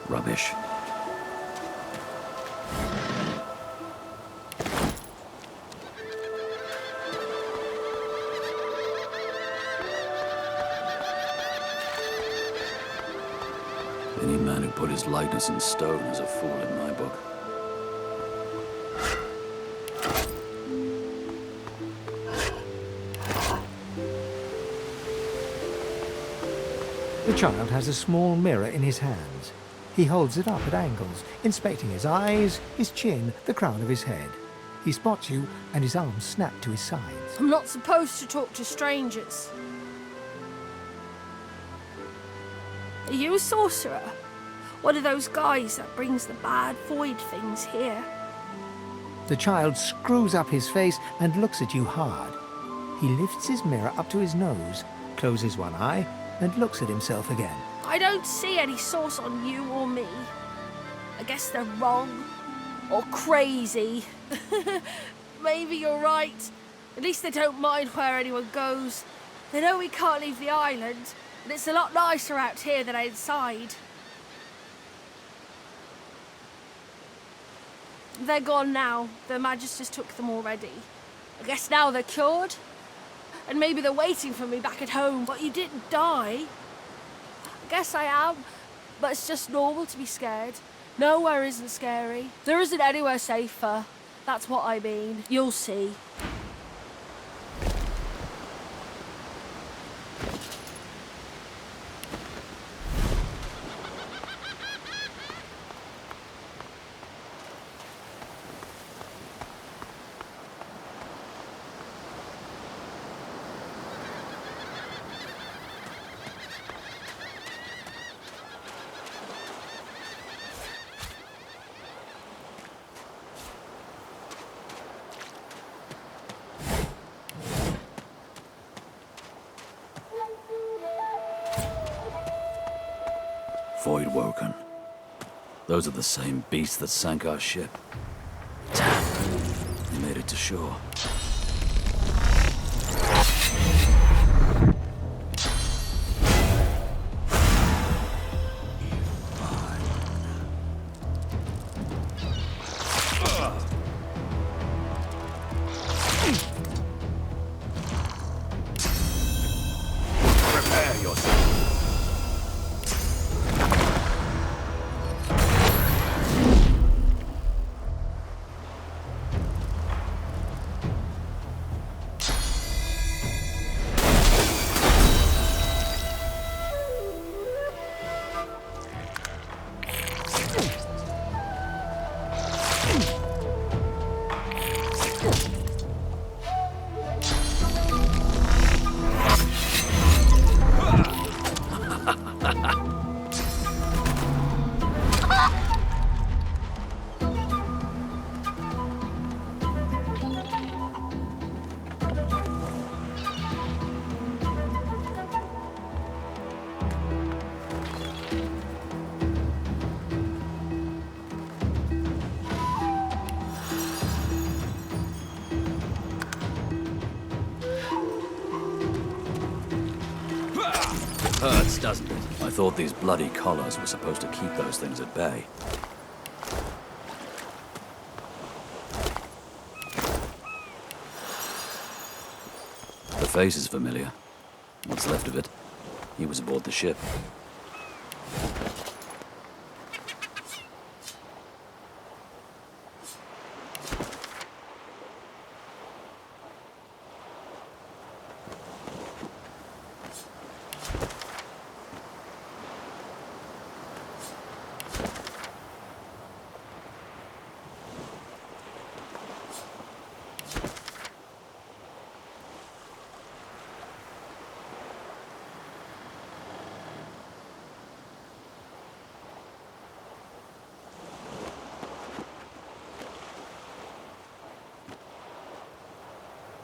Rubbish. Any man who put his likeness in stone is a fool in my book. The child has a small mirror in his hands. He holds it up at angles, inspecting his eyes, his chin, the crown of his head. He spots you, and his arms snap to his sides. I'm not supposed to talk to strangers. Are you a sorcerer? One of those guys that brings the bad void things here? The child screws up his face and looks at you hard. He lifts his mirror up to his nose, closes one eye, and looks at himself again. I don't see any source on you or me. I guess they're wrong. Or crazy. Maybe you're right. At least they don't mind where anyone goes. They know we can't leave the island, and it's a lot nicer out here than outside. They're gone now. The Magisters took them already. I guess now they're cured. And maybe they're waiting for me back at home. But you didn't die. I guess I am. But it's just normal to be scared. Nowhere isn't scary. There isn't anywhere safer. That's what I mean. You'll see. Voidwoken. Those are the same beasts that sank our ship. Damn. They made it to shore. Prepare yourself. Hurts, doesn't it? I thought these bloody collars were supposed to keep those things at bay. The face is familiar. What's left of it? He was aboard the ship.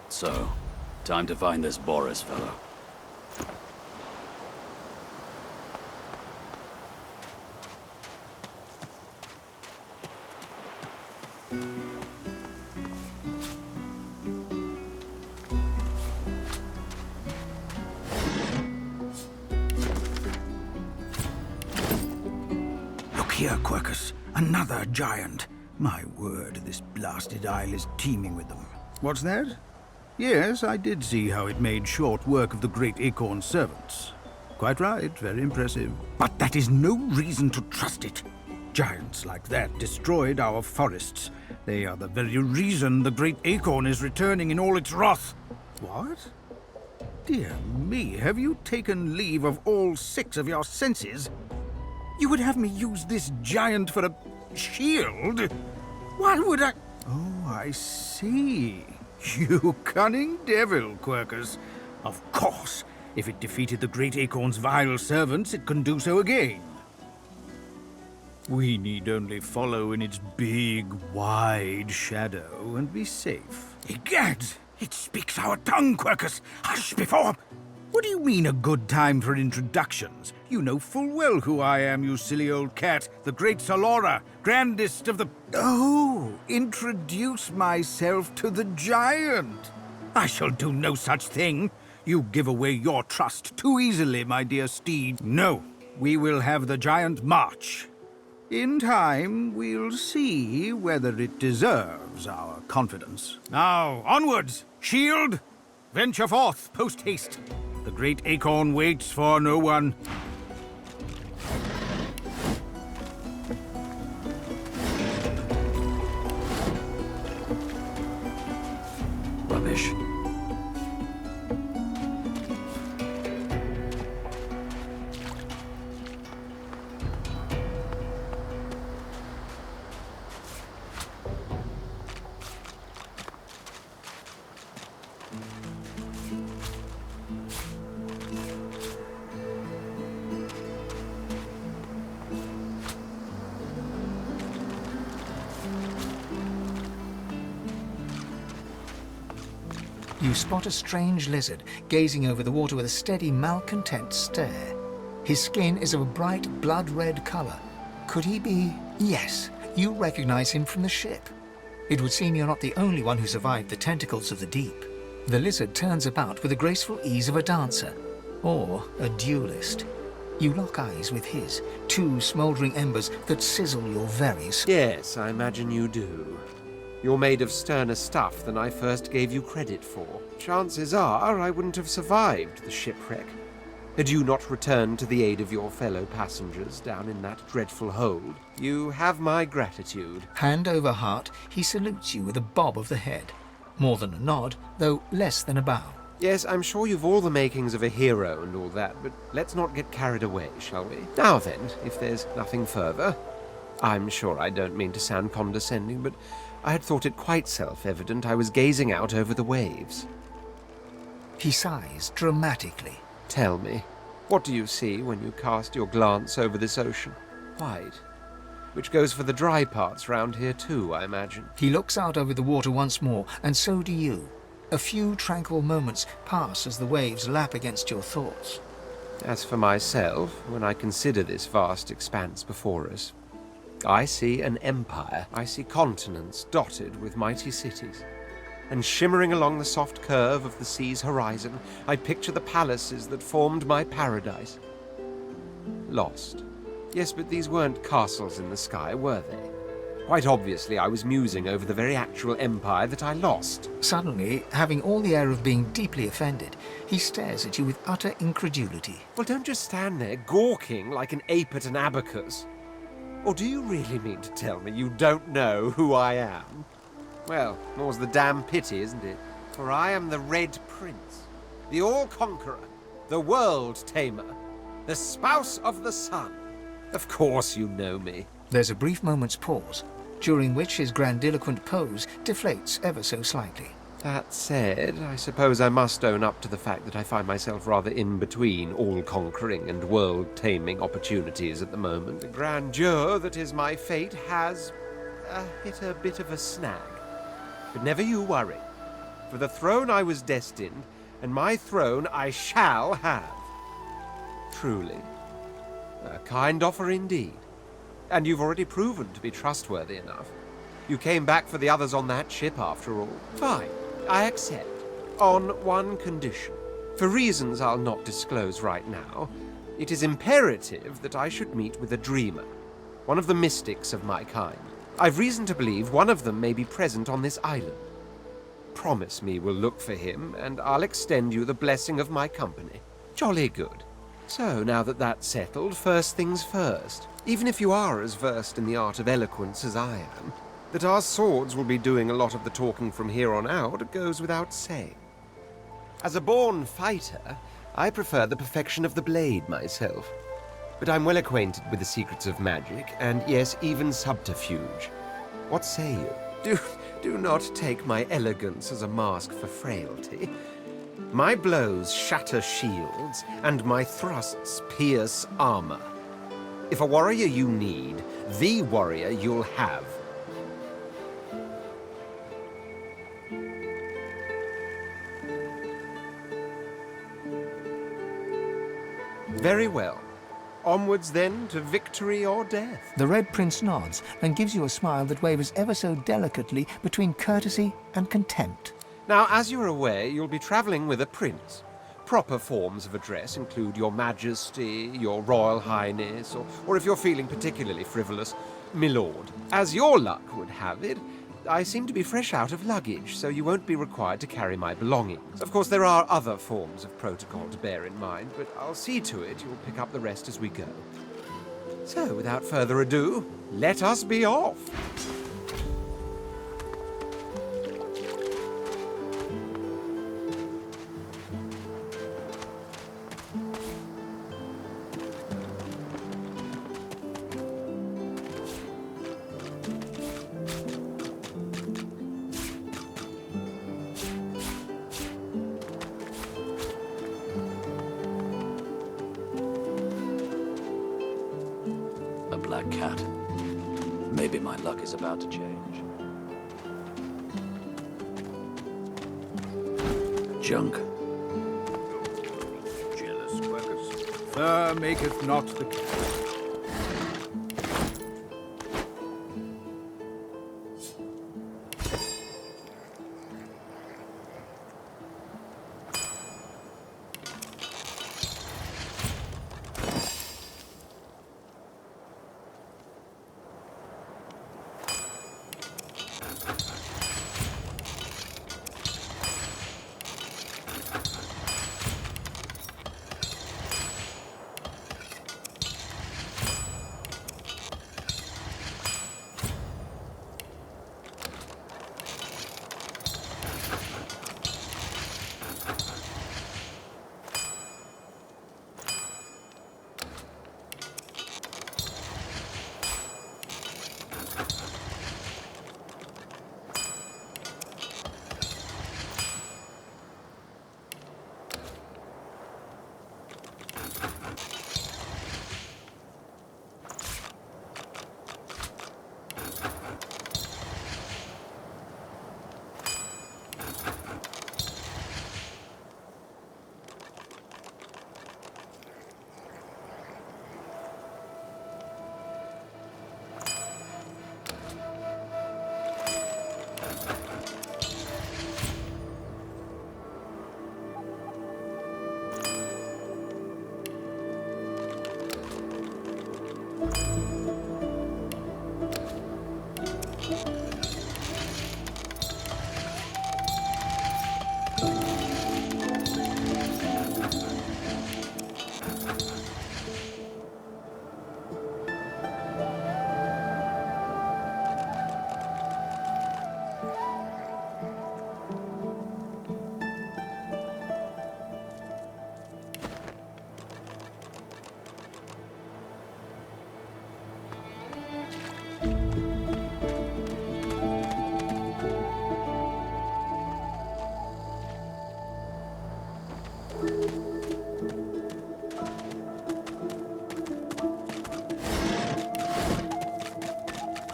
So, time to find this Boris fellow. Look here, Quercus. Another giant. My word, this blasted isle is teeming with them. What's that? Yes, I did see how it made short work of the great acorn servants. Quite right, very impressive. But that is no reason to trust it. Giants like that destroyed our forests. They are the very reason the great acorn is returning in all its wrath. What? Dear me, have you taken leave of all 6 of your senses? You would have me use this giant for a shield? Why would I? Oh, I see. You cunning devil, Quercus. Of course, if it defeated the great acorn's vile servants, it can do so again. We need only follow in its big, wide shadow and be safe. Egad! It speaks our tongue, Quercus! Hush before... What do you mean a good time for introductions? You know full well who I am, you silly old cat. The great Solora, grandest of the... Oh, introduce myself to the giant. I shall do no such thing. You give away your trust too easily, my dear steed. No, we will have the giant march. In time, we'll see whether it deserves our confidence. Now, onwards! Shield! Venture forth, post-haste. The great acorn waits for no one. Rubbish. You spot a strange lizard gazing over the water with a steady, malcontent stare. His skin is of a bright, blood-red color. Could he be... Yes, you recognize him from the ship. It would seem you're not the only one who survived the tentacles of the deep. The lizard turns about with the graceful ease of a dancer, or a duelist. You lock eyes with his, 2 smouldering embers that sizzle your very soul. Yes, I imagine you do. You're made of sterner stuff than I first gave you credit for. Chances are I wouldn't have survived the shipwreck had you not returned to the aid of your fellow passengers down in that dreadful hold. You have my gratitude. Hand over heart, he salutes you with a bob of the head. More than a nod, though less than a bow. Yes, I'm sure you've all the makings of a hero and all that, but let's not get carried away, shall we? Now then, if there's nothing further. I'm sure I don't mean to sound condescending, but I had thought it quite self-evident I was gazing out over the waves. He sighs dramatically. Tell me, what do you see when you cast your glance over this ocean? White. Which goes for the dry parts round here too, I imagine. He looks out over the water once more, and so do you. A few tranquil moments pass as the waves lap against your thoughts. As for myself, when I consider this vast expanse before us, I see an empire. I see continents dotted with mighty cities. And shimmering along the soft curve of the sea's horizon, I picture the palaces that formed my paradise. Lost. Yes, but these weren't castles in the sky, were they? Quite obviously, I was musing over the very actual empire that I lost. Suddenly, having all the air of being deeply offended, he stares at you with utter incredulity. Well, don't just stand there gawking like an ape at an abacus. Or do you really mean to tell me you don't know who I am? Well, more's the damn pity, isn't it? For I am the Red Prince, the All-Conqueror, the World-Tamer, the Spouse of the Sun. Of course you know me. There's a brief moment's pause, during which his grandiloquent pose deflates ever so slightly. That said, I suppose I must own up to the fact that I find myself rather in between all-conquering and world-taming opportunities at the moment. The grandeur that is my fate has hit a bit of a snag. But never you worry. For the throne I was destined, and my throne I shall have. Truly. A kind offer indeed. And you've already proven to be trustworthy enough. You came back for the others on that ship, after all. Fine. I accept. On one condition. For reasons I'll not disclose right now, it is imperative that I should meet with a dreamer. one of the mystics of my kind. I've reason to believe one of them may be present on this island. Promise me we'll look for him, and I'll extend you the blessing of my company. Jolly good. So, now that that's settled, first things first. Even if you are as versed in the art of eloquence as I am, that our swords will be doing a lot of the talking from here on out goes without saying. As a born fighter, I prefer the perfection of the blade myself. But I'm well acquainted with the secrets of magic, and yes, even subterfuge. What say you? Do not take my elegance as a mask for frailty. My blows shatter shields, and my thrusts pierce armor. If a warrior you need, the warrior you'll have. Very well. Onwards, then, to victory or death. The Red Prince nods and gives you a smile that wavers ever so delicately between courtesy and contempt. Now, as you're aware, you'll be traveling with a prince. Proper forms of address include Your Majesty, Your Royal Highness, or if you're feeling particularly frivolous, Milord. As your luck would have it, I seem to be fresh out of luggage, so you won't be required to carry my belongings. Of course, there are other forms of protocol to bear in mind, but I'll see to it you'll pick up the rest as we go. So, without further ado, let us be off! A black cat. Maybe my luck is about to change. Junk. Jealous Quercus. Fur maketh not the cat.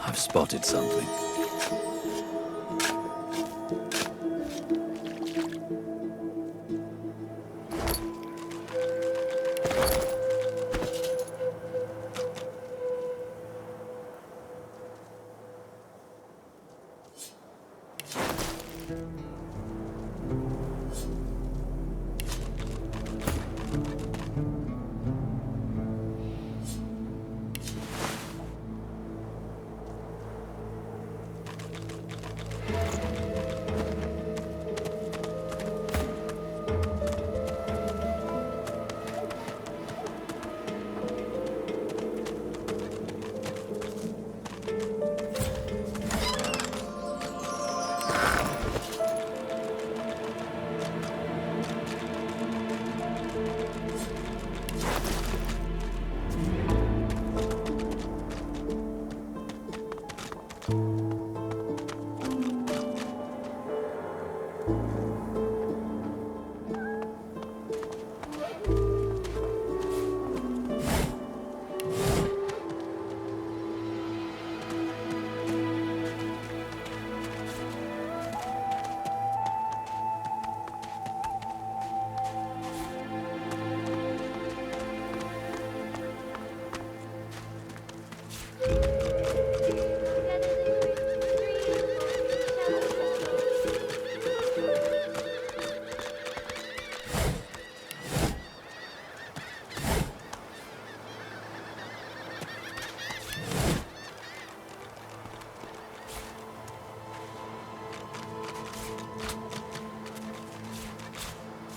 I've spotted something.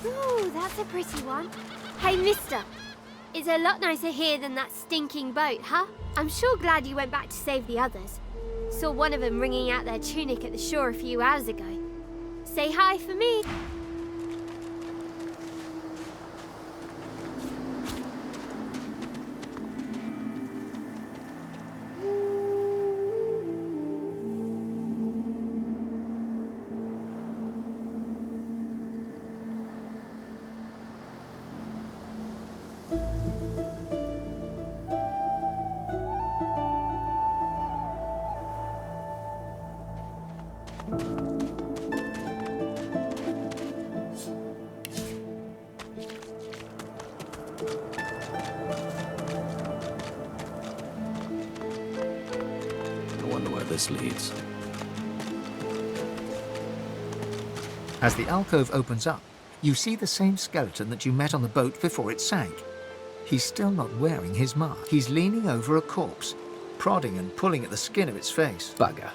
Ooh, that's a pretty one. Hey, mister. It's a lot nicer here than that stinking boat, huh? I'm sure glad you went back to save the others. Saw one of them wringing out their tunic at the shore a few hours ago. Say hi for me. This leads. As the alcove opens up, you see the same skeleton that you met on the boat before it sank. He's still not wearing his mask. He's leaning over a corpse, prodding and pulling at the skin of its face. Bugger.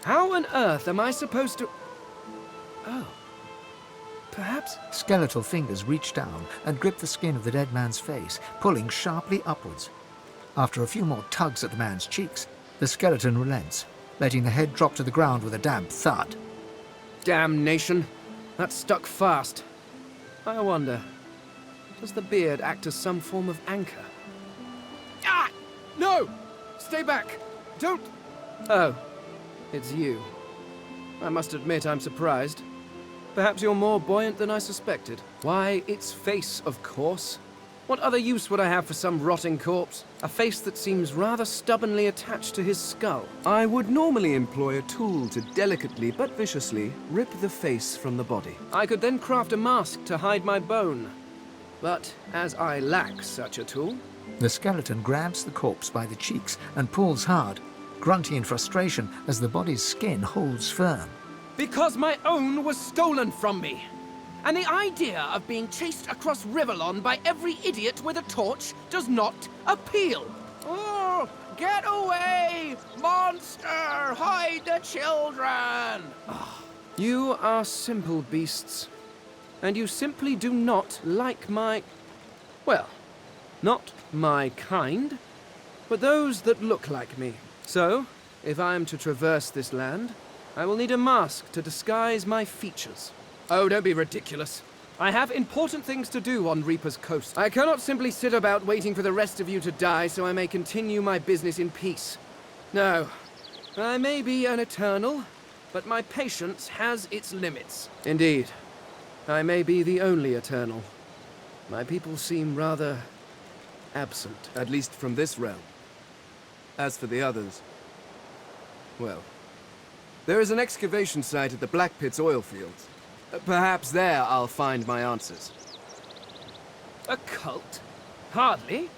How on earth am I supposed to... Oh. Perhaps... Skeletal fingers reach down and grip the skin of the dead man's face, pulling sharply upwards. After a few more tugs at the man's cheeks, the skeleton relents, letting the head drop to the ground with a damp thud. Damnation. That stuck fast. I wonder, does the beard act as some form of anchor? Ah! No! Stay back! Don't... Oh, it's you. I must admit I'm surprised. Perhaps you're more buoyant than I suspected. Why, its face, of course. What other use would I have for some rotting corpse? A face that seems rather stubbornly attached to his skull. I would normally employ a tool to delicately but viciously rip the face from the body. I could then craft a mask to hide my bone. But as I lack such a tool... The skeleton grabs the corpse by the cheeks and pulls hard, grunting in frustration as the body's skin holds firm. Because my own was stolen from me! And the idea of being chased across Rivellon by every idiot with a torch does not appeal. Oh, get away! Monster! Hide the children! You are simple beasts. And you simply do not like my... Well, not my kind, but those that look like me. So, if I am to traverse this land, I will need a mask to disguise my features. Oh, don't be ridiculous. I have important things to do on Reaper's Coast. I cannot simply sit about waiting for the rest of you to die so I may continue my business in peace. No. I may be an eternal, but my patience has its limits. Indeed. I may be the only eternal. My people seem rather absent, at least from this realm. As for the others, well, there is an excavation site at the Black Pit's oil fields. Perhaps there I'll find my answers. A cult? Hardly.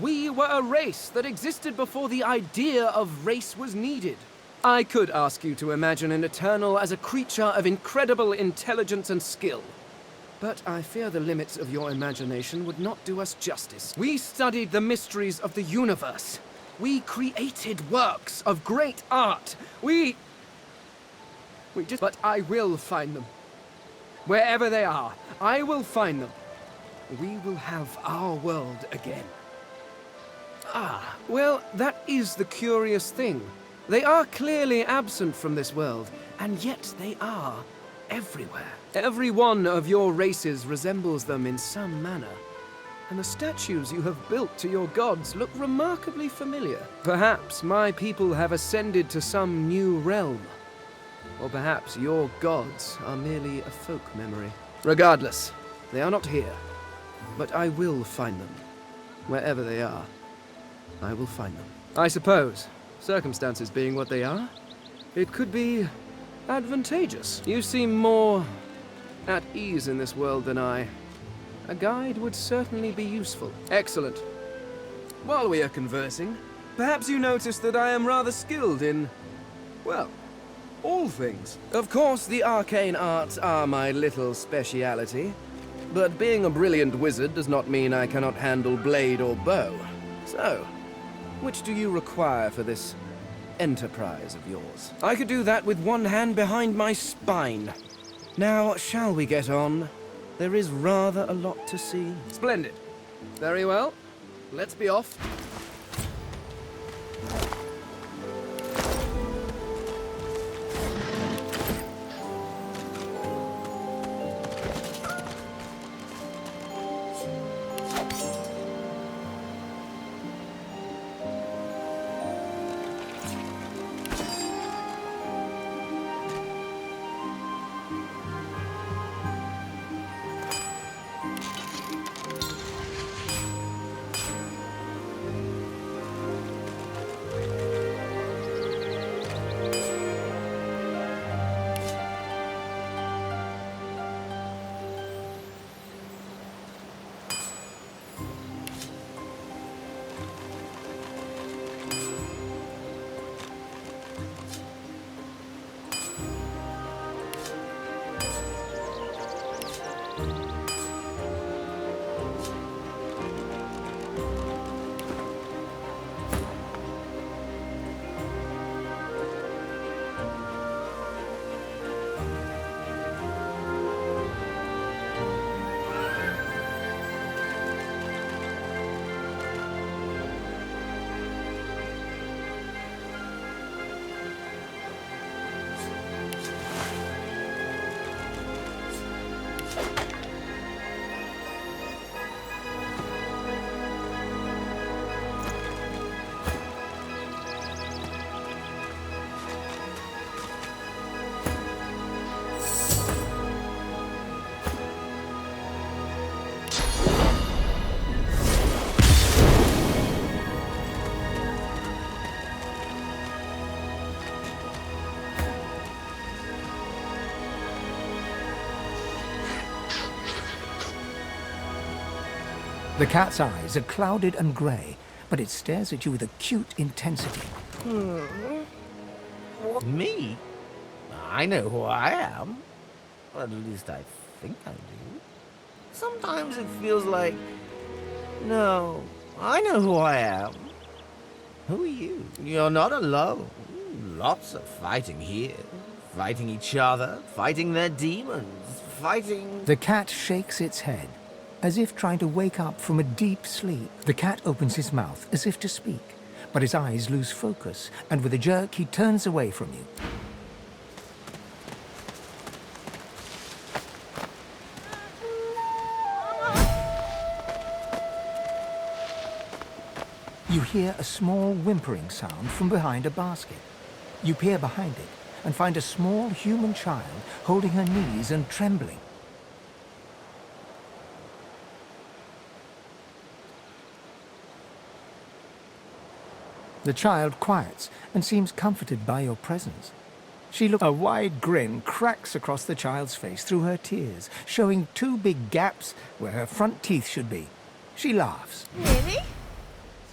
We were a race that existed before the idea of race was needed. I could ask you to imagine an Eternal as a creature of incredible intelligence and skill. But I fear the limits of your imagination would not do us justice. We studied the mysteries of the universe. We created works of great art. But I will find them. Wherever they are, I will find them. We will have our world again. Ah, well, that is the curious thing. They are clearly absent from this world, and yet they are everywhere. Every one of your races resembles them in some manner, and the statues you have built to your gods look remarkably familiar. Perhaps my people have ascended to some new realm. Or perhaps your gods are merely a folk memory. Regardless, they are not here. But I will find them. Wherever they are, I will find them. I suppose, circumstances being what they are, it could be advantageous. You seem more at ease in this world than I. A guide would certainly be useful. Excellent. While we are conversing, perhaps you notice that I am rather skilled in, well, all things. Of course, the arcane arts are my little speciality, but being a brilliant wizard does not mean I cannot handle blade or bow. So, which do you require for this enterprise of yours? I could do that with one hand behind my spine. Now, shall we get on? there is rather a lot to see. Splendid. Very well. Let's be off. The cat's eyes are clouded and grey, but it stares at you with acute intensity. Me? I know who I am. Well, at least I think I do. Sometimes it feels like... No, I know who I am. Who are you? You're not alone. Lots of fighting here. Fighting each other, fighting their demons, fighting... The cat shakes its head, as if trying to wake up from a deep sleep. The cat opens his mouth as if to speak, but his eyes lose focus, and with a jerk he turns away from you. You hear a small whimpering sound from behind a basket. You peer behind it and find a small human child holding her knees and trembling. The child quiets and seems comforted by your presence. She looks. A wide grin cracks across the child's face through her tears, showing 2 big gaps where her front teeth should be. She laughs. Really?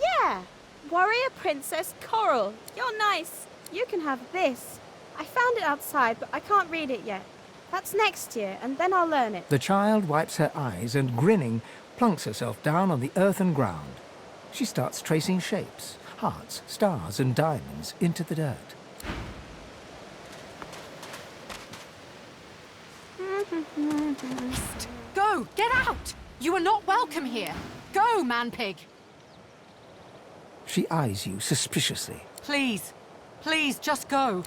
Yeah. Warrior Princess Coral. You're nice. You can have this. I found it outside, but I can't read it yet. That's next year, and then I'll learn it. The child wipes her eyes and, grinning, plunks herself down on the earthen ground. She starts tracing shapes, hearts, stars, and diamonds into the dirt. Go! Get out! You are not welcome here! Go, man-pig! She eyes you suspiciously. Please, please, just go.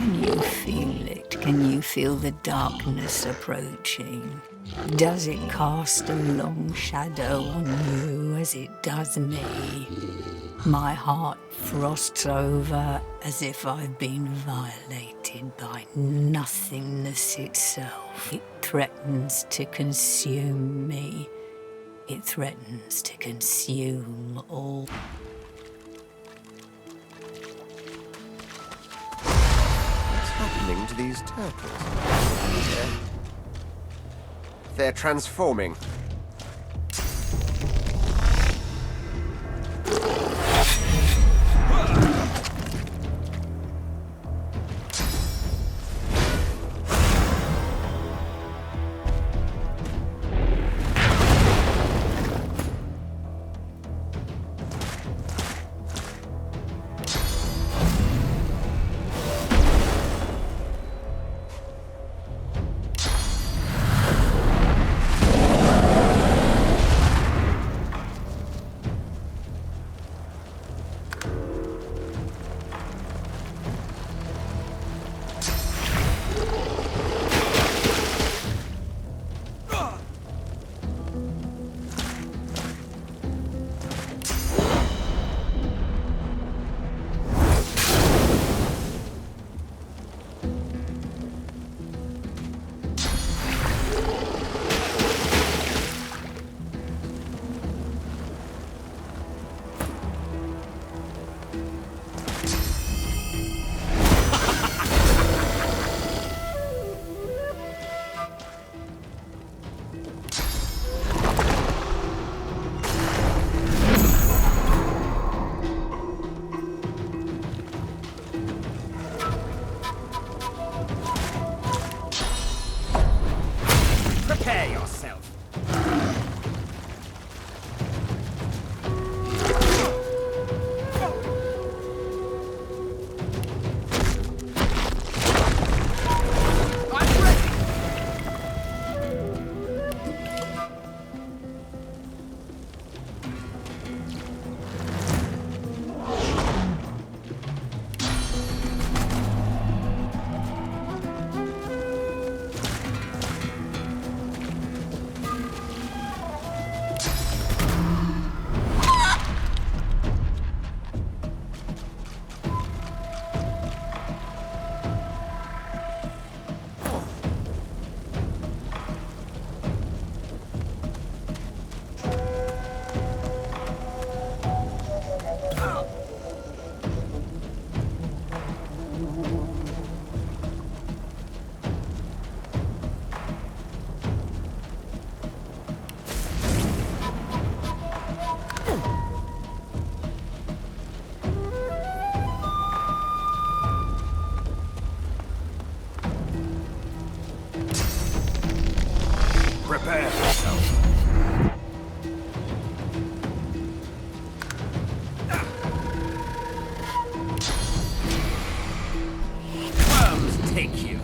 Can you feel it? Can you feel the darkness approaching? Does it cast a long shadow on you as it does me? My heart frosts over as if I've been violated by nothingness itself. It threatens to consume me. It threatens to consume all. What's happening to these turtles? They're transforming. Prepare yourself. I'm ready. Prepare yourself. Worms take you.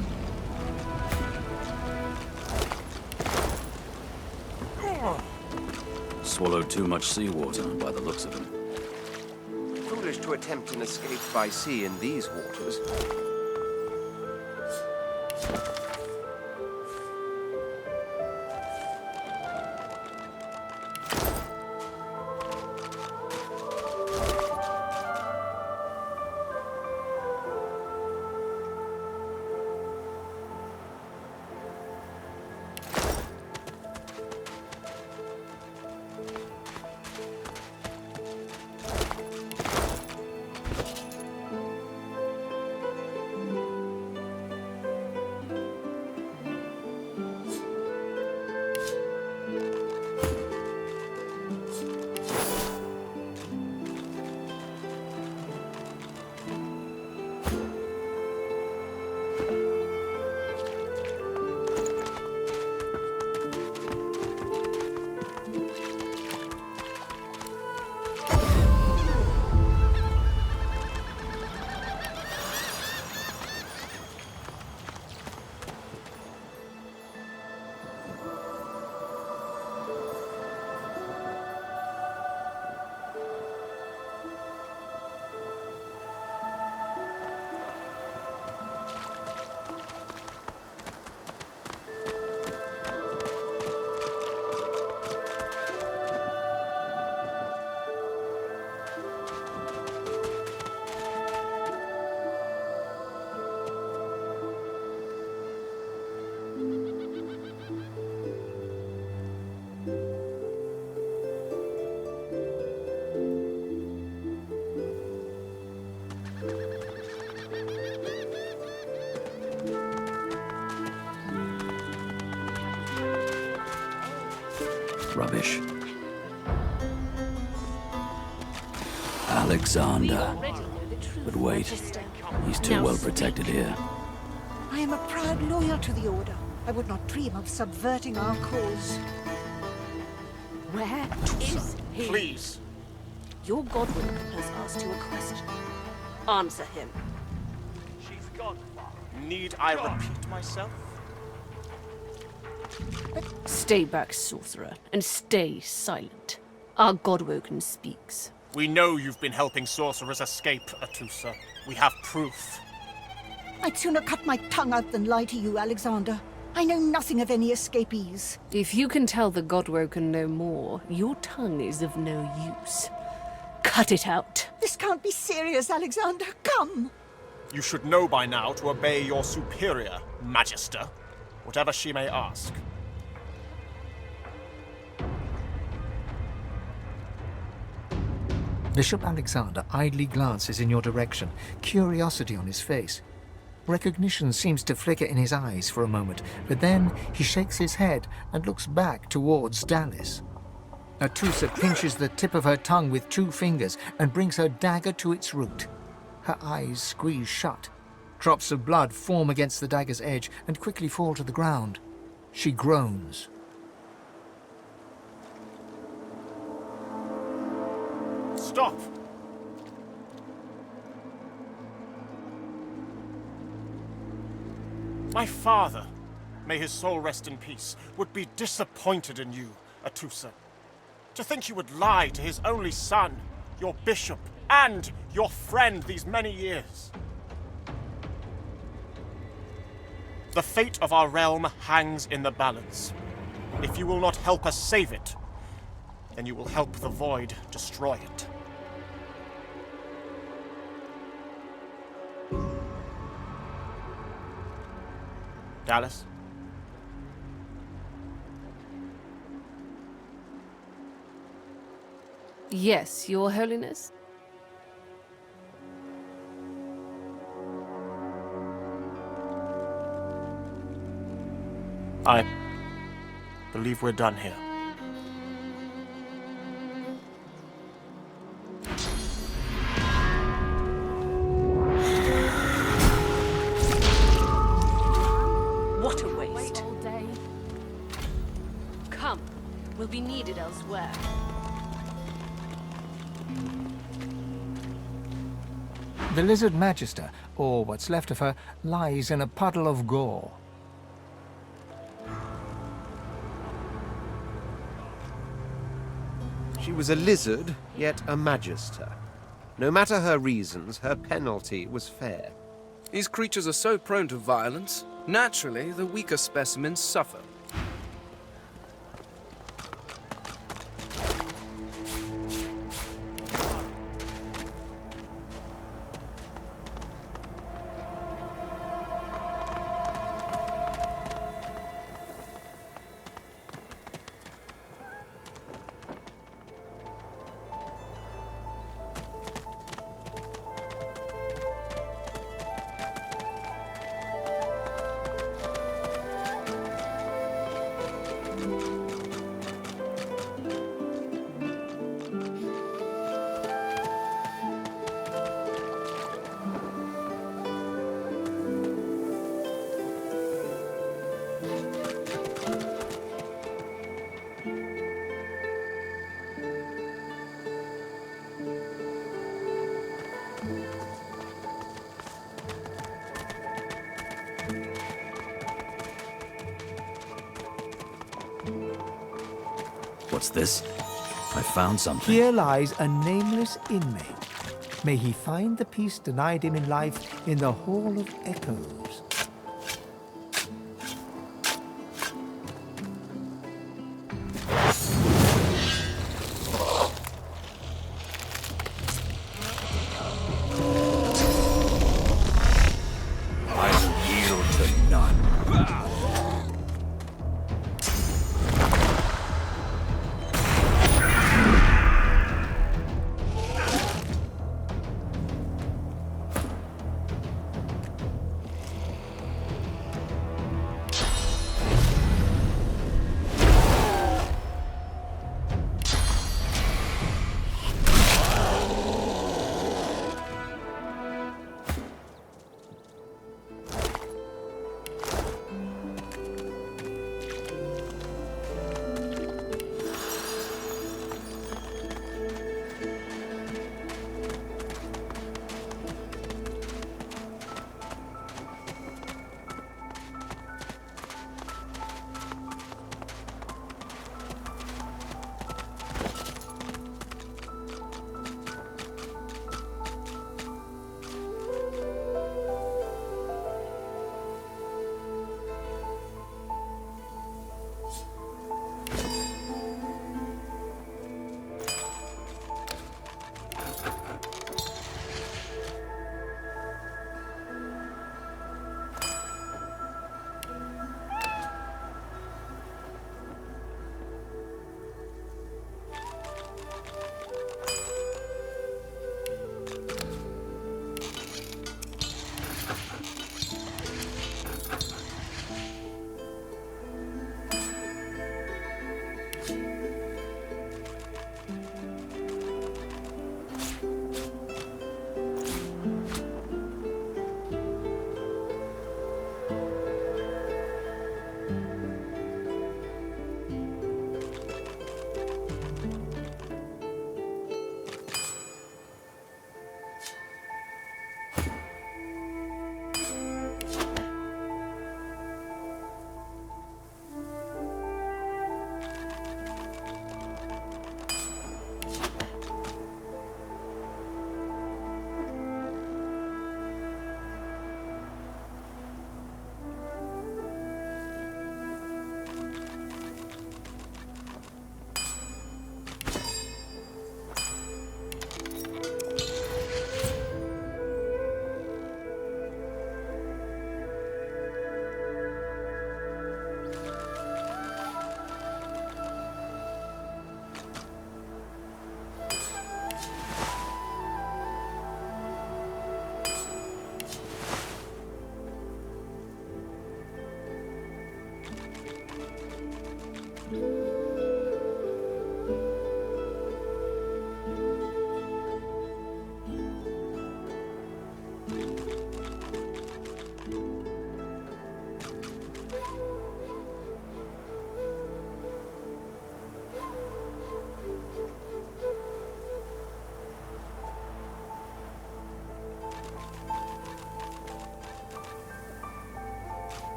Swallowed too much seawater by the looks of him. Foolish to attempt an escape by sea in these waters. Rubbish. Alexander. But wait, he's too well protected here. I am a proud loyal to the Order. I would not dream of subverting our cause. Where is he? Please. Your Godwoken has asked you a question. Answer him. She's gone. Need I repeat myself? Stay back, sorcerer, and stay silent. Our Godwoken speaks. We know you've been helping sorcerers escape, Atusa. We have proof. I'd sooner cut my tongue out than lie to you, Alexander. I know nothing of any escapees. If you can tell the Godwoken no more, your tongue is of no use. Cut it out. This can't be serious, Alexander. Come! You should know by now to obey your superior, Magister, whatever she may ask. Bishop Alexander idly glances in your direction, curiosity on his face. Recognition seems to flicker in his eyes for a moment, but then he shakes his head and looks back towards Dallas. Atusa pinches the tip of her tongue with 2 fingers and brings her dagger to its root. Her eyes squeeze shut. Drops of blood form against the dagger's edge and quickly fall to the ground. She groans. Stop! My father, may his soul rest in peace, would be disappointed in you, Atusa. To think you would lie to his only son, your bishop, and your friend these many years. The fate of our realm hangs in the balance. If you will not help us save it, then you will help the Void destroy it. Dallas? Yes, Your Holiness? I believe we're done here. What a waste. All day. Come, we'll be needed elsewhere. The Lizard Magister, or what's left of her, lies in a puddle of gore. She was a lizard, yet a magister. No matter her reasons, her penalty was fair. These creatures are so prone to violence. Naturally, the weaker specimens suffer. What's this? I found something. Here lies a nameless inmate. May he find the peace denied him in life in the Hall of Echoes. I will yield to none.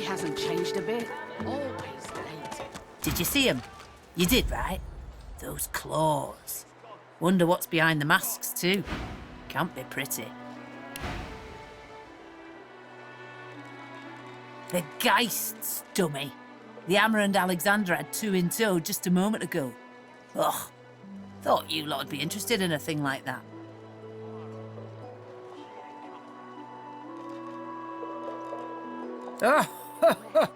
hasn't changed a bit. Always late. Did you see him? You did, right? Those claws. Wonder what's behind the masks, too. Can't be pretty. The Geists, dummy. The Hammer and Alexander had 2 in tow just a moment ago. Ugh. Thought you lot would be interested in a thing like that. Oh,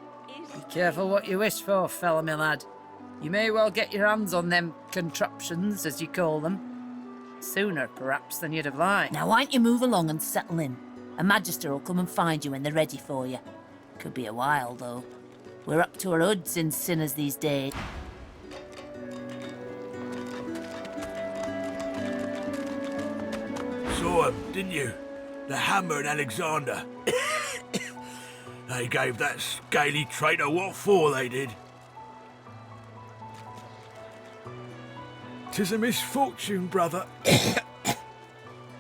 be careful what you wish for, fella me lad. You may well get your hands on them contraptions, as you call them. Sooner, perhaps, than you'd have liked. Now, why don't you move along and settle in? A Magister will come and find you when they're ready for you. Could be a while, though. We're up to our hoods in sinners these days. Saw 'em, didn't you? The Hammer and Alexander. They gave that scaly traitor what for, they did. 'Tis a misfortune, brother.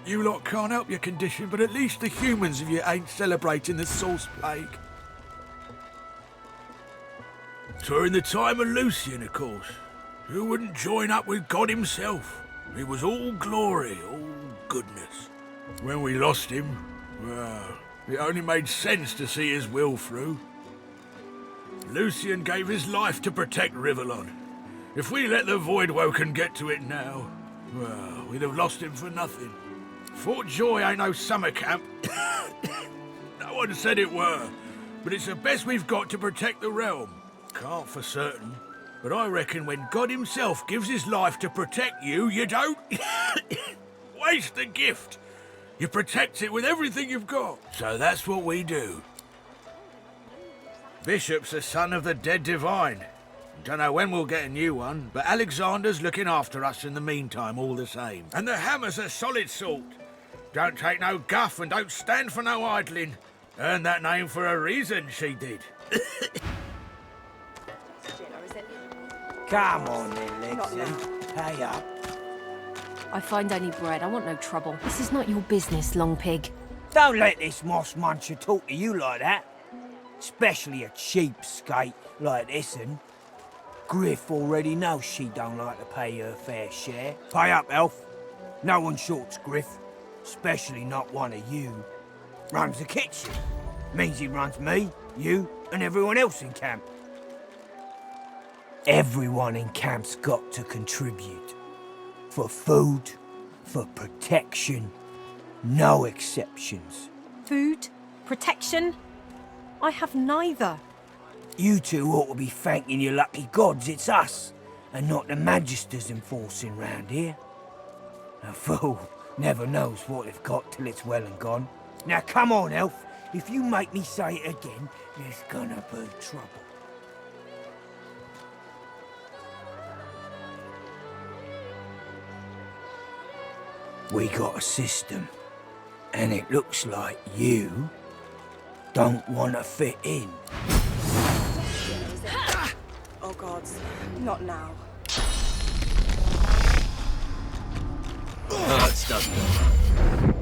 You lot can't help your condition, but at least the humans of you ain't celebrating the Source Plague. 'Twere in the time of Lucian, of course. Who wouldn't join up with God himself? He was all glory, all goodness. When we lost him, well, it only made sense to see his will through. Lucian gave his life to protect Rivellon. If we let the Voidwoken get to it now, well, we'd have lost him for nothing. Fort Joy ain't no summer camp. No one said it were, but it's the best we've got to protect the realm. Can't for certain, but I reckon when God himself gives his life to protect you, you don't waste the gift. You protect it with everything you've got. So that's what we do. Bishop's the son of the dead divine. Don't know when we'll get a new one, but Alexander's looking after us in the meantime all the same. And the Hammer's a solid sort. Don't take no guff and don't stand for no idling. Earned that name for a reason, she did. Come on then, Lexi. Pay up. I find only bread. I want no trouble. This is not your business, Long Pig. Don't let this moss muncher talk to you like that. Especially a cheapskate like this one. Griff already knows she don't like to pay her fair share. Pay up, elf. No one shorts Griff. Especially not one of you. Runs the kitchen. Means he runs me, you, and everyone else in camp. Everyone in camp's got to contribute. For food, for protection, no exceptions. Food? Protection? I have neither. You two ought to be thanking your lucky gods it's us, and not the Magisters enforcing round here. A fool never knows what they've got till it's well and gone. Now come on, elf. If you make me say it again, there's gonna be trouble. We got a system, and it looks like you don't want to fit in. Oh God, not now. Hurts, doesn't it?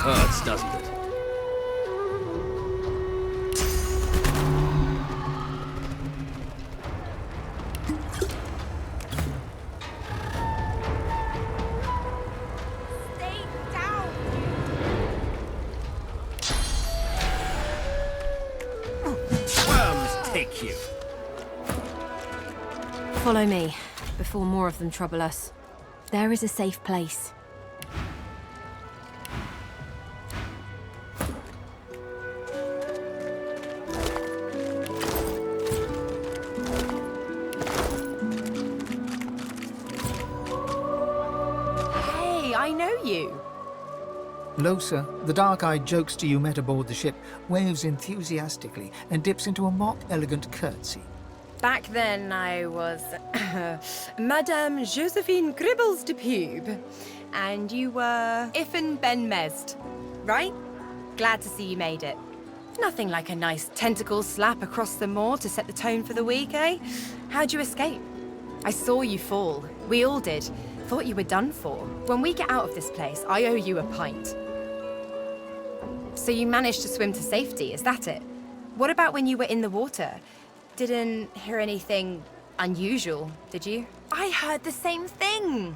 Hurts, doesn't it? Worms take you. Follow me, before more of them trouble us. There is a safe place. Hey, I know you. Losa, the dark-eyed jokester you met aboard the ship, waves enthusiastically and dips into a mock elegant curtsy. Back then, I was Madame Josephine Gribbles de Pube, and you were Iffen Ben Mezd, right? Glad to see you made it. Nothing like a nice tentacle slap across the moor to set the tone for the week, eh? How'd you escape? I saw you fall. We all did. Thought you were done for. When we get out of this place, I owe you a pint. So you managed to swim to safety, is that it? What about when you were in the water? Didn't hear anything unusual, did you? I heard the same thing!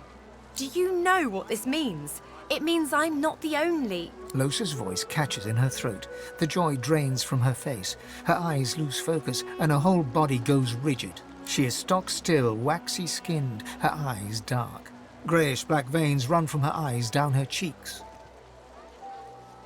Do you know what this means? It means I'm not the only... Losa's voice catches in her throat. The joy drains from her face. Her eyes lose focus, and her whole body goes rigid. She is stock-still, waxy-skinned, her eyes dark. Greyish-black veins run from her eyes down her cheeks.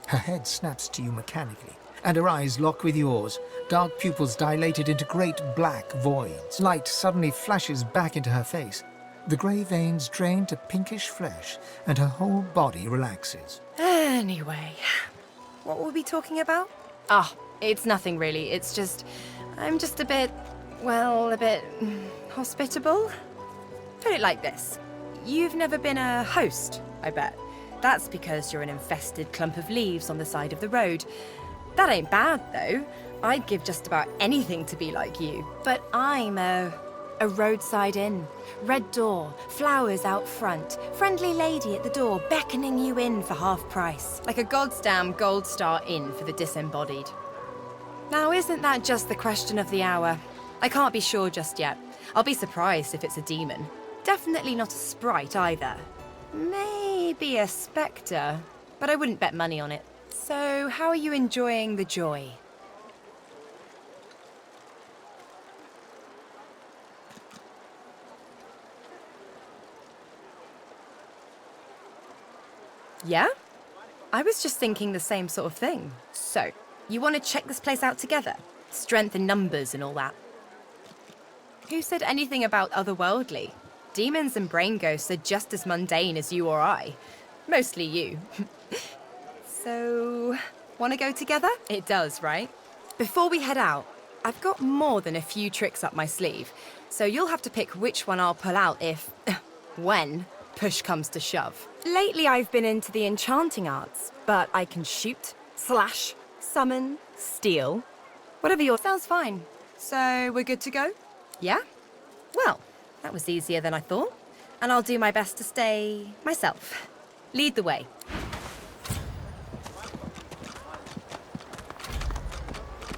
Her head snaps to you mechanically, and her eyes lock with yours, dark pupils dilated into great black voids. Light suddenly flashes back into her face. The grey veins drain to pinkish flesh, and her whole body relaxes. Anyway, what were we talking about? Ah, it's nothing really. It's just... I'm just a bit... well, a bit... hospitable? Put it like this. You've never been a host, I bet. That's because you're an infested clump of leaves on the side of the road. That ain't bad, though. I'd give just about anything to be like you. But I'm a roadside inn. Red door, flowers out front, friendly lady at the door beckoning you in for half price. Like a goddamn gold star inn for the disembodied. Now, isn't that just the question of the hour? I can't be sure just yet. I'll be surprised if it's a demon. Definitely not a sprite either. Maybe a spectre, but I wouldn't bet money on it. So, how are you enjoying the joy? Yeah? I was just thinking the same sort of thing. So, you want to check this place out together? Strength in numbers and all that. Who said anything about otherworldly? Demons and brain ghosts are just as mundane as you or I. Mostly you. So, want to go together? It does, right? Before we head out, I've got more than a few tricks up my sleeve, so you'll have to pick which one I'll pull out if... when push comes to shove. Lately I've been into the enchanting arts, but I can shoot, slash, summon, steal. Whatever your... Sounds fine. So, we're good to go? Yeah? Well, that was easier than I thought, and I'll do my best to stay myself. Lead the way.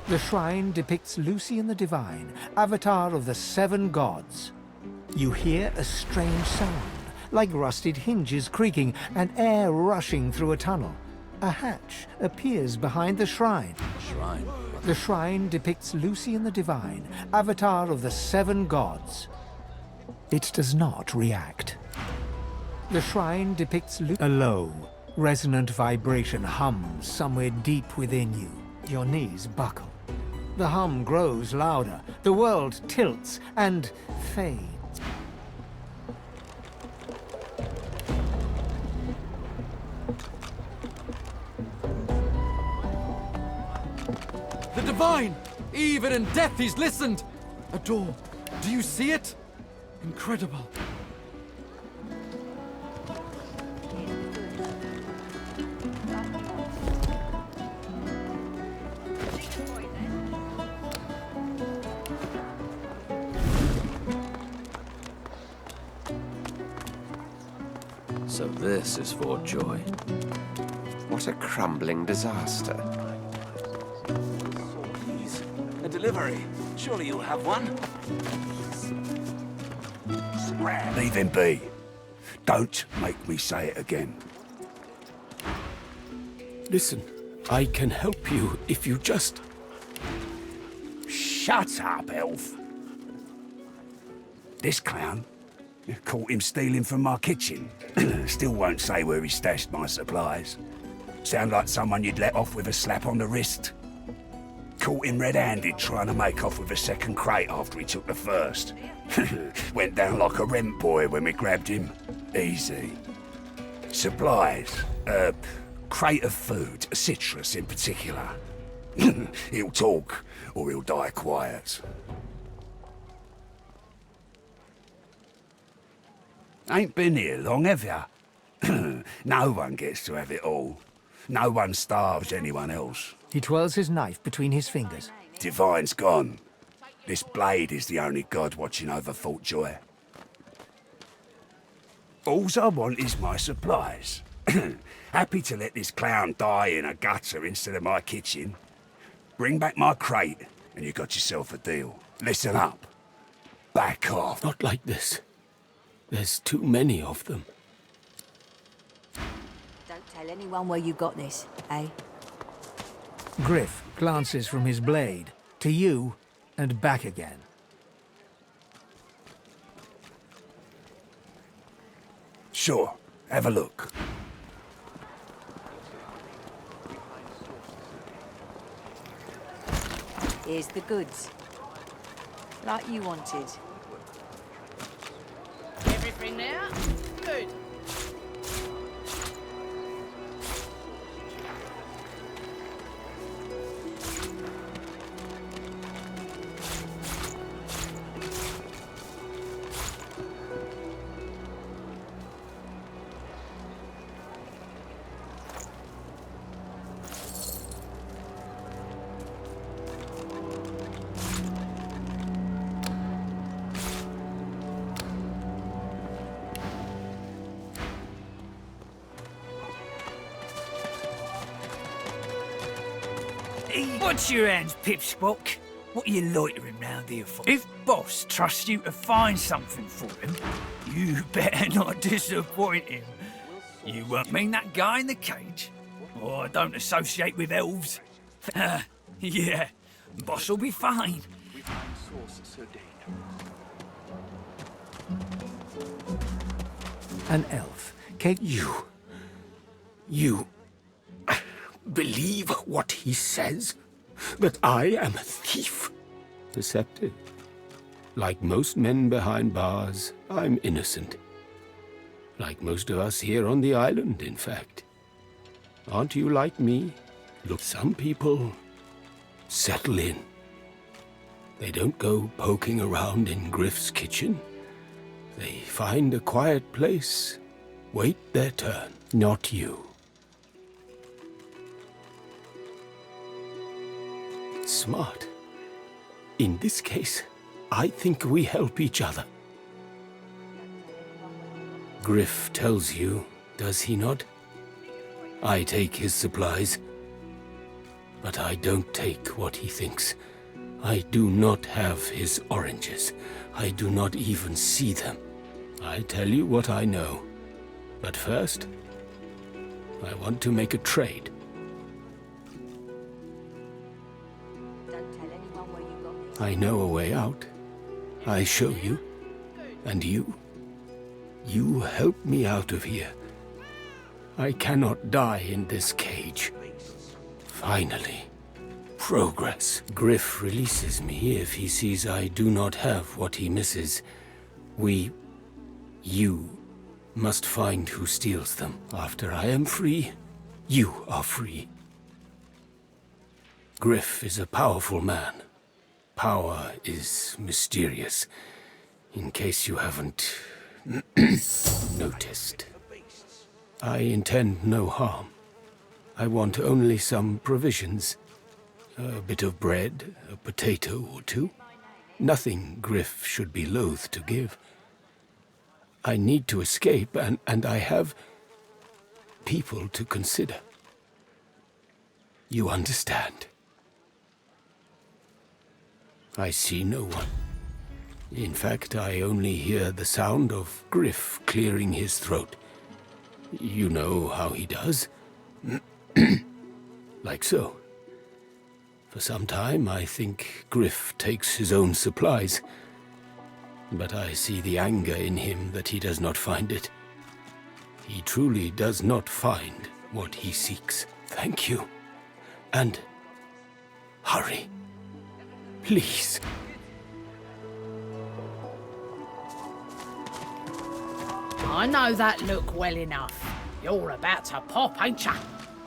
The shrine depicts Lucian the Divine, avatar of the 7 gods. You hear a strange sound, like rusted hinges creaking and air rushing through a tunnel. A hatch appears behind the shrine. Shrine? The shrine depicts Lucian the Divine, avatar of the 7 gods. It does not react. The shrine depicts a low, resonant vibration hums somewhere deep within you. Your knees buckle. The hum grows louder, the world tilts and fades. The Divine! Even in death he's listened! A door. Do you see it? Incredible. So this is for joy. What a crumbling disaster. Please, a delivery. Surely you'll have one. Leave him be. Don't make me say it again. Listen, I can help you if you just... Shut up, elf. This clown? Caught him stealing from my kitchen. Still won't say where he stashed my supplies. Sound like someone you'd let off with a slap on the wrist. Caught him red-handed trying to make off with a second crate after he took the first. Went down like a rent boy when we grabbed him. Easy. Supplies. Crate of food, citrus in particular. He'll talk, or he'll die quiet. Ain't been here long, have ya? No one gets to have it all. No one starves anyone else. He twirls his knife between his fingers. Divine's gone. This blade is the only god watching over Fort Joy. Alls I want is my supplies. Happy to let this clown die in a gutter instead of my kitchen. Bring back my crate, and you got yourself a deal. Listen up. Back off. Not like this. There's too many of them. Don't tell anyone where you got this, eh? Griff glances from his blade to you and back again. Sure. Have a look. Here's the goods. Like you wanted. Everything there? Good. What's your hands, Pipspock? What are you loitering round here for? If Boss trusts you to find something for him, you better not disappoint him. You won't mean that guy in the cage? Oh, I don't associate with elves. Yeah, Boss will be fine. An elf. Kate, You believe what he says? That I am a thief? Deceptive. Like most men behind bars, I'm innocent. Like most of us here on the island, in fact. Aren't you like me? Look, some people settle in. They don't go poking around in Griff's kitchen. They find a quiet place, wait their turn. Not you. Smart. In this case, I think we help each other. Griff tells you, does he not? I take his supplies, but I don't take what he thinks. I do not have his oranges. I do not even see them. I tell you what I know. But first, I want to make a trade. I know a way out. I show you. And you help me out of here. I cannot die in this cage. Finally, progress. Griff releases me if he sees I do not have what he misses. You must find who steals them. After I am free, you are free. Griff is a powerful man. Power is mysterious, in case you haven't noticed. I intend no harm. I want only some provisions. A bit of bread, a potato or two. Nothing Griff should be loath to give. I need to escape, and I have people to consider. You understand? I see no one. In fact, I only hear the sound of Griff clearing his throat. You know how he does? Like so. For some time, I think Griff takes his own supplies. but I see the anger in him that he does not find it. He truly does not find what he seeks. Thank you. And hurry. Please. I know that look well enough. You're about to pop, ain't ya?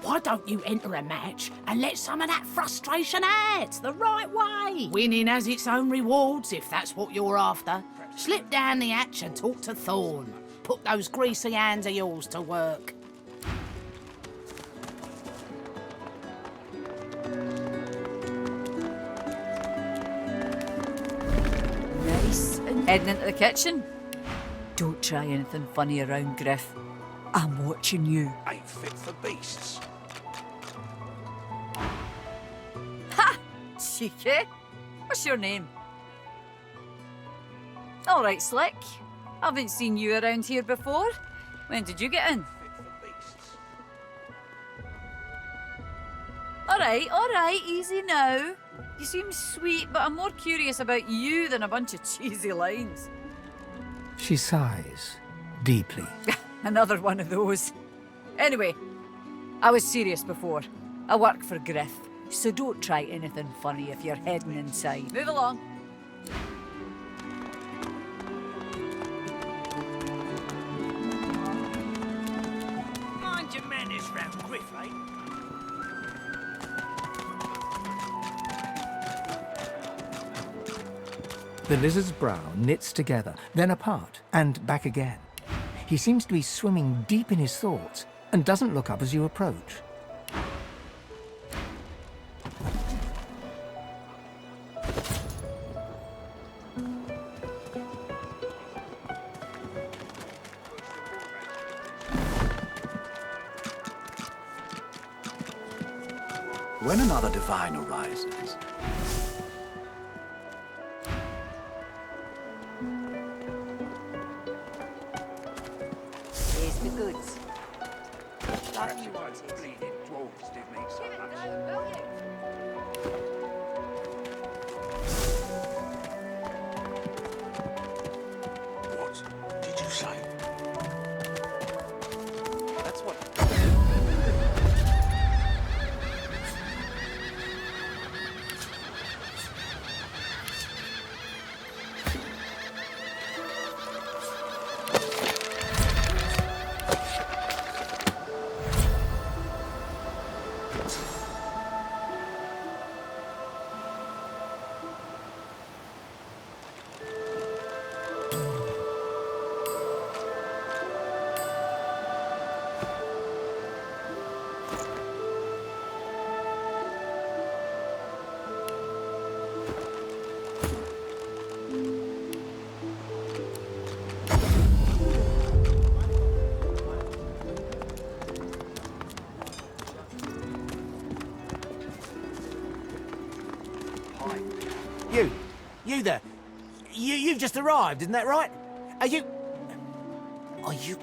Why don't you enter a match and let some of that frustration out the right way? Winning has its own rewards, if that's what you're after. Slip down the hatch and talk to Thorn. Put those greasy hands of yours to work. Nice. Heading into the kitchen? Don't try anything funny around Griff. I'm watching you. Ain't fit for beasts. Ha! Cheeky. What's your name? All right, Slick. Haven't seen you around here before. When did you get in? All right, easy now. You seem sweet, but I'm more curious about you than a bunch of cheesy lines. She sighs deeply. Another one of those. Anyway, I was serious before. I work for Griff, so don't try anything funny if you're heading inside. Move along. Mind your manners round Griff, eh? The lizard's brow knits together, then apart, and back again. He seems to be swimming deep in his thoughts and doesn't look up as you approach. When another divine arises, Here's the goods. Perhaps if those bleeding dwarves did make so much. What did you say? That's what. You there. You've just arrived, isn't that right? Are you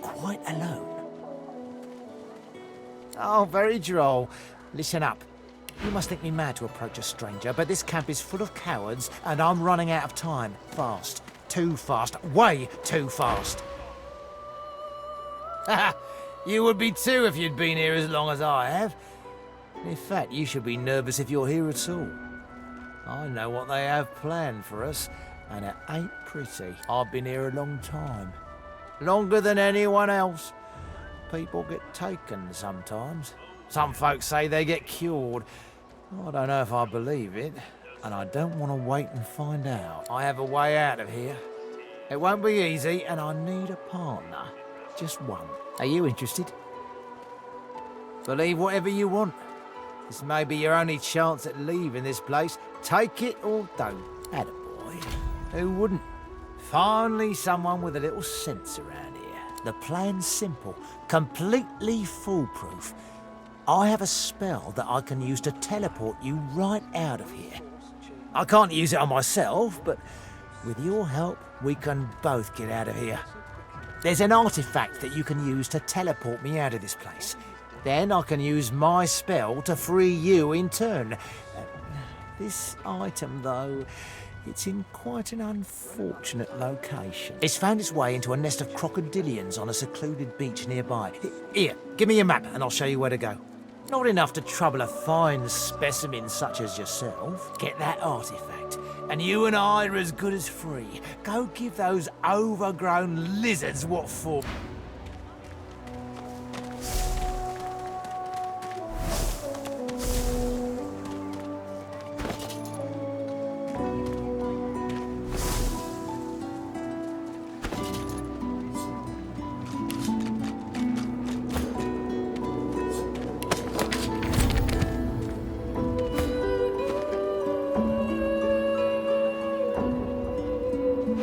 quite alone? Oh, very droll. Listen up. You must think me mad to approach a stranger, but this camp is full of cowards, and I'm running out of time. Fast. Too fast. Way too fast. You would be too if you'd been here as long as I have. In fact, you should be nervous if you're here at all. I know what they have planned for us, and it ain't pretty. I've been here a long time. Longer than anyone else. People get taken sometimes. Some folks say they get cured. I don't know if I believe it, and I don't want to wait and find out. I have a way out of here. It won't be easy, and I need a partner. Just one. Are you interested? Believe whatever you want. This may be your only chance at leaving this place. Take it or don't. Attaboy. Who wouldn't? Finally someone with a little sense around here. The plan's simple. Completely foolproof. I have a spell that I can use to teleport you right out of here. I can't use it on myself, but with your help, we can both get out of here. There's an artifact that you can use to teleport me out of this place. Then I can use my spell to free you in turn. This item, though, It's in quite an unfortunate location. It's found its way into a nest of crocodilians on a secluded beach nearby. Here, give me a map and I'll show you where to go. Not enough to trouble a fine specimen such as yourself. Get that artifact, and you and I are as good as free. Go give those overgrown lizards what for.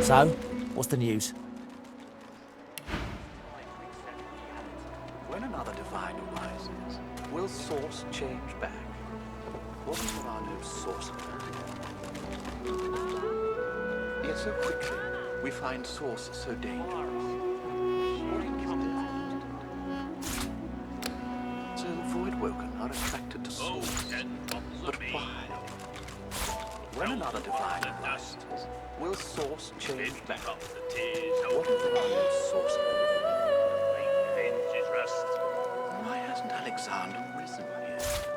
So, what's the news? When another divine arises, will source change back? What if there are no sources? Yet so quickly, we find source so dangerous. What is death? So the void-woken are attracted to source. But why? When another divine arises, will source change back? What if there are no sources? Why hasn't Alexander risen yet?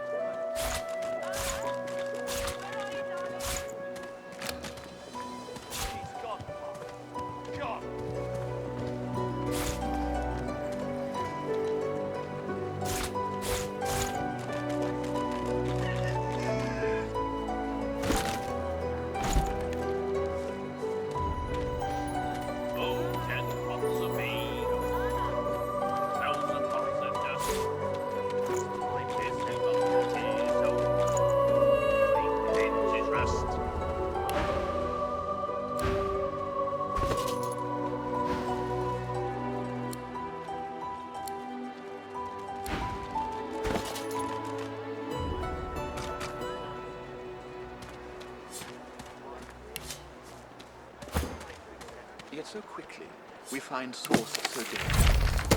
Yet so quickly, we find source so dangerous.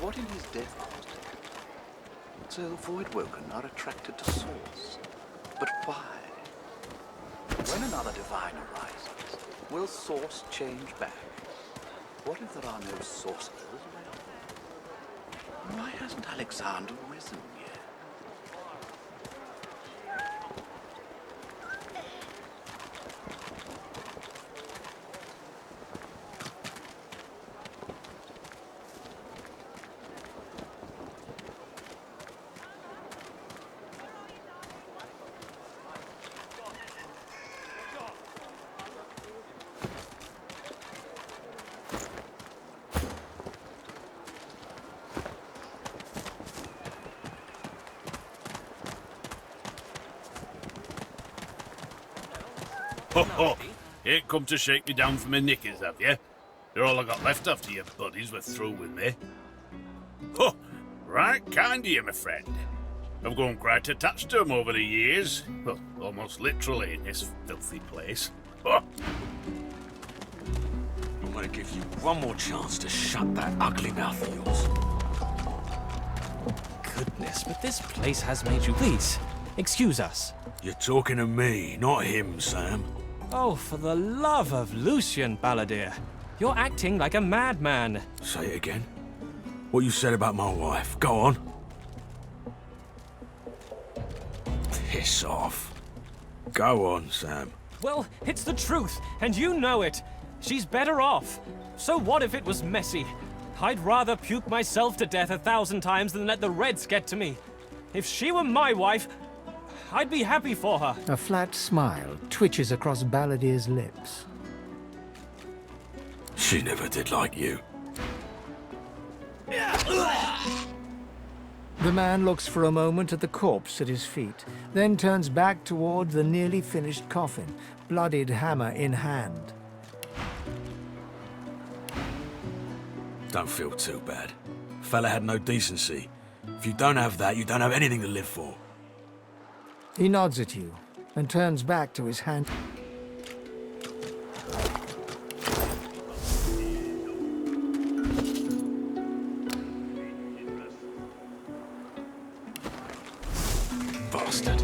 What in his death caused it? So void-woken are attracted to source. But why? When another divine arises, will source change back? What if there are no sources? Why hasn't Alexander risen yet? Ho ho! Ain't come to shake me down for my knickers, have you? They're all I got left after your buddies were through with me. Ho! Right kind of you, my friend. I've grown quite attached to them over the years. Well, almost literally in this filthy place. Ho! I'm gonna give you one more chance to shut that ugly mouth of yours. Goodness, but this place has made you... Please, excuse us. You're talking to me, not him, Sam. Oh, for the love of Lucian, Balladeer. You're acting like a madman. Say it again. What you said about my wife. Go on. Piss off. Go on, Sam. Well, it's the truth, and you know it. She's better off. So what if it was messy? I'd rather puke myself to death 1,000 times than let the Reds get to me. If she were my wife, I'd be happy for her. A flat smile twitches across Balladeer's lips. She never did like you. The man looks for a moment at the corpse at his feet, then turns back toward the nearly finished coffin, bloodied hammer in hand. Don't feel too bad. Fella had no decency. If you don't have that, you don't have anything to live for. He nods at you and turns back to his hand. Bastard.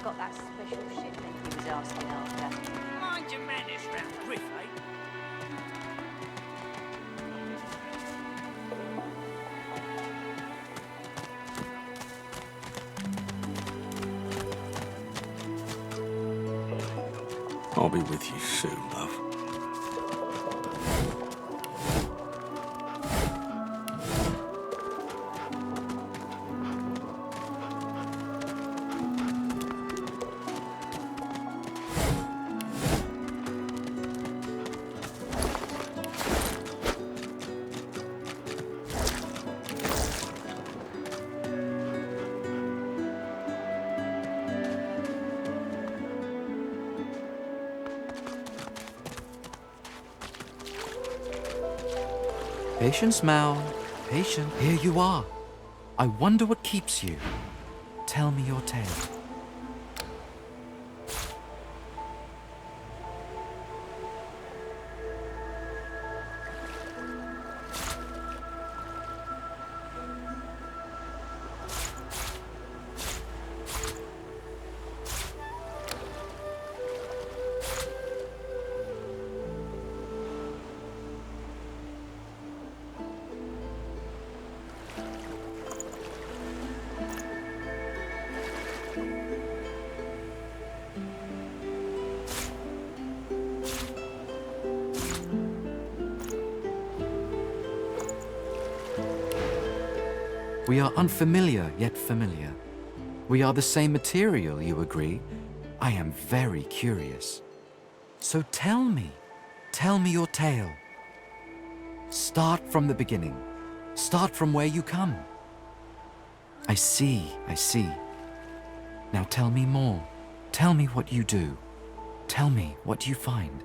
I got that special shipment he was asking after. Mind your manners round the riff, eh? I'll be with you soon, love. Patience, Mal. Patience. Here you are. I wonder what keeps you. Tell me your tale. We are unfamiliar, yet familiar. We are the same material, you agree? I am very curious. So tell me your tale. Start from the beginning. Start from where you come. I see. Now tell me more. Tell me what you do. Tell me what you find.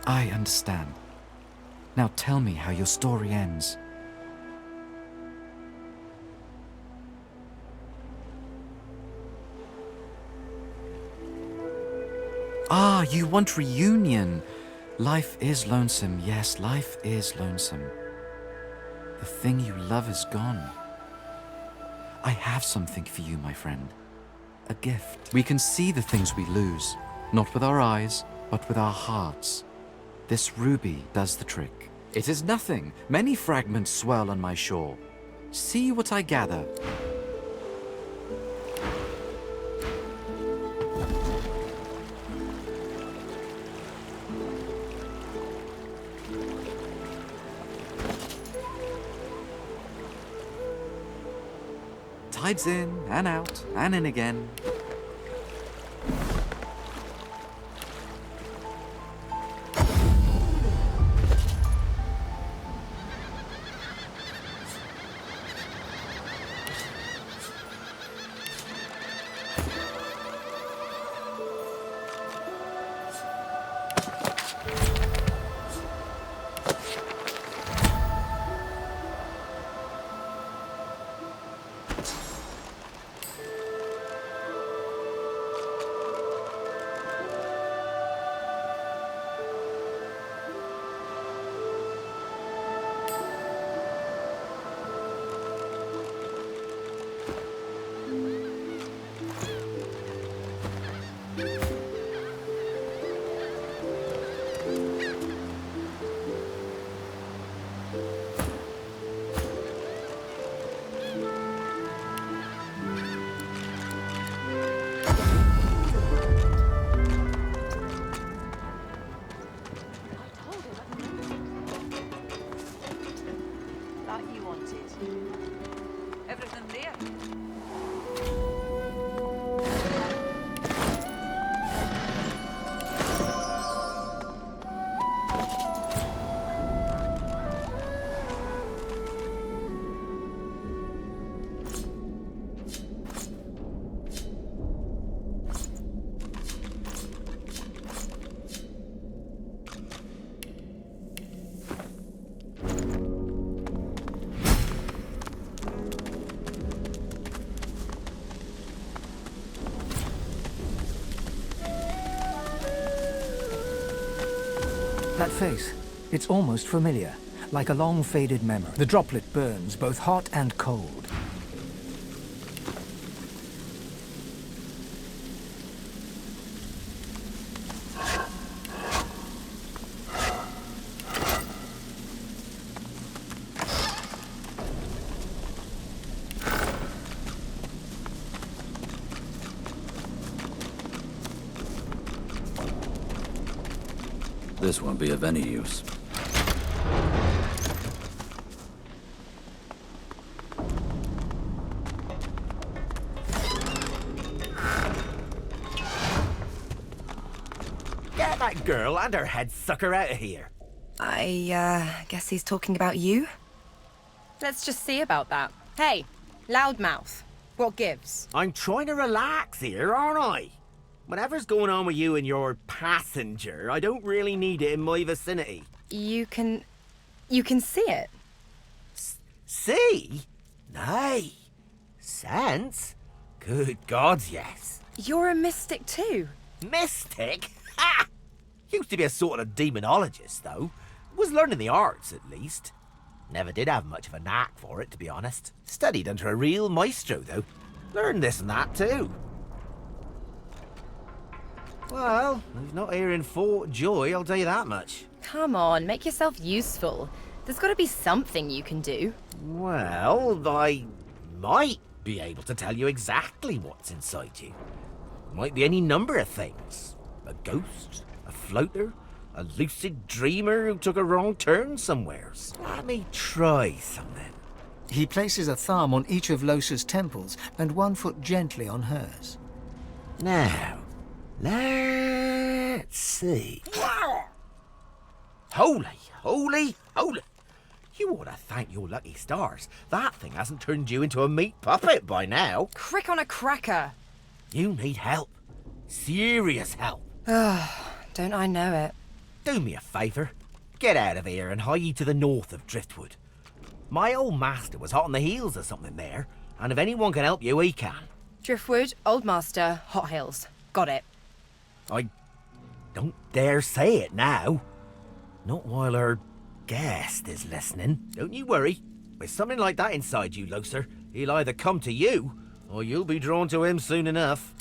I understand. Now tell me how your story ends. Ah, you want reunion. Life is lonesome. Yes, life is lonesome. The thing you love is gone. I have something for you, my friend. A gift. We can see the things we lose, not with our eyes, but with our hearts. This ruby does the trick. It is nothing. Many fragments swirl on my shore. See what I gather. Tides in and out and in again. That face, it's almost familiar, like a long faded memory. The droplet burns both hot and cold. This won't be of any use. Get that girl and her head sucker out of here. I guess he's talking about you? Let's just see about that. Hey, loudmouth. What gives? I'm trying to relax here, aren't I? Whatever's going on with you and your passenger, I don't really need it in my vicinity. You can see it. See? Nay. Sense? Good gods, yes. You're a mystic too. Mystic? Ha! Used to be a sort of demonologist, though. Was learning the arts, at least. Never did have much of a knack for it, to be honest. Studied under a real maestro, though. Learned this and that, too. Well, he's not here in Fort Joy, I'll tell you that much. Come on, make yourself useful. There's got to be something you can do. Well, I might be able to tell you exactly what's inside you. Might be any number of things. A ghost, a floater, a lucid dreamer who took a wrong turn somewheres. Let me try something. He places a thumb on each of Losa's temples and one foot gently on hers. Now, let's see. Holy, holy, holy. You ought to thank your lucky stars. That thing hasn't turned you into a meat puppet by now. Crick on a cracker. You need help. Serious help. Don't I know it? Do me a favour. Get out of here and hie to the north of Driftwood. My old master was hot on the heels of something there, and if anyone can help you, he can. Driftwood, Old Master, Hot Hills. Got it. I don't dare say it now. Not while our guest is listening. Don't you worry. With something like that inside you, Loser, he'll either come to you, or you'll be drawn to him soon enough.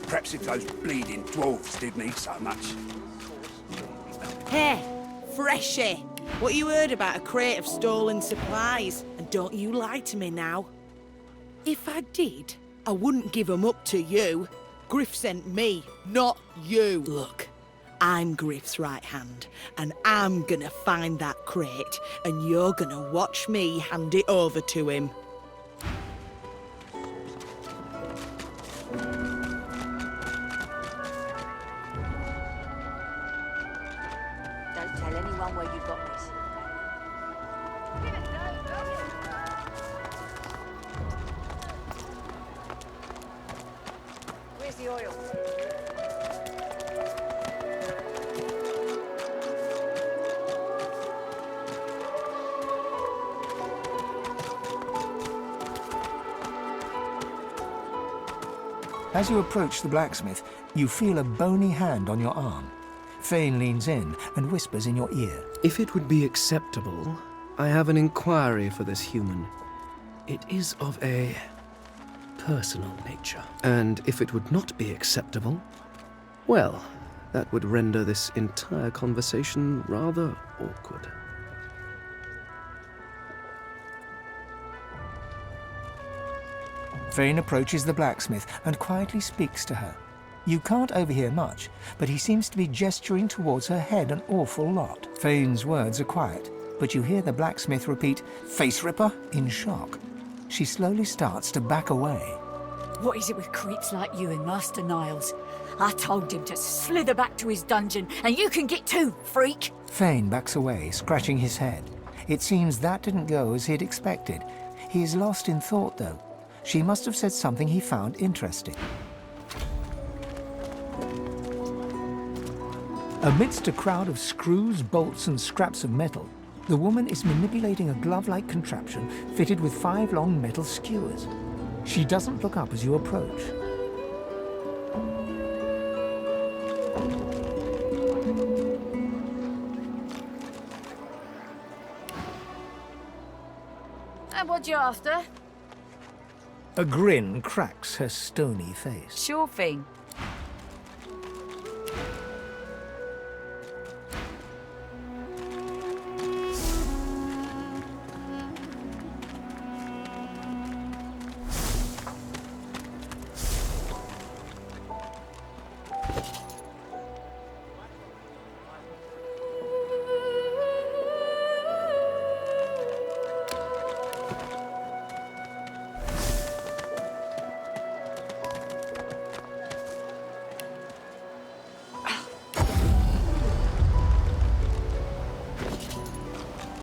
Perhaps if those bleeding dwarves didn't eat so much. Hey, Freshie, what you heard about a crate of stolen supplies? And don't you lie to me now. If I did, I wouldn't give them up to you. Griff sent me, not you. Look, I'm Griff's right hand, and I'm gonna find that crate, and you're gonna watch me hand it over to him. Don't tell anyone where you got this. Where's the oil? As you approach the blacksmith, you feel a bony hand on your arm. Fane leans in and whispers in your ear. If it would be acceptable, I have an inquiry for this human. It is of a personal nature. And if it would not be acceptable, well, that would render this entire conversation rather awkward. Fane approaches the blacksmith and quietly speaks to her. You can't overhear much, but he seems to be gesturing towards her head an awful lot. Fane's words are quiet, but you hear the blacksmith repeat, "Face Ripper," in shock. She slowly starts to back away. What is it with creeps like you and Master Niles? I told him to slither back to his dungeon, and you can get too, freak! Fane backs away, scratching his head. It seems that didn't go as he'd expected. He is lost in thought, though. She must have said something he found interesting. Amidst a crowd of screws, bolts, and scraps of metal, the woman is manipulating a glove-like contraption fitted with 5 long metal skewers. She doesn't look up as you approach. And what you after? A grin cracks her stony face. Sure thing.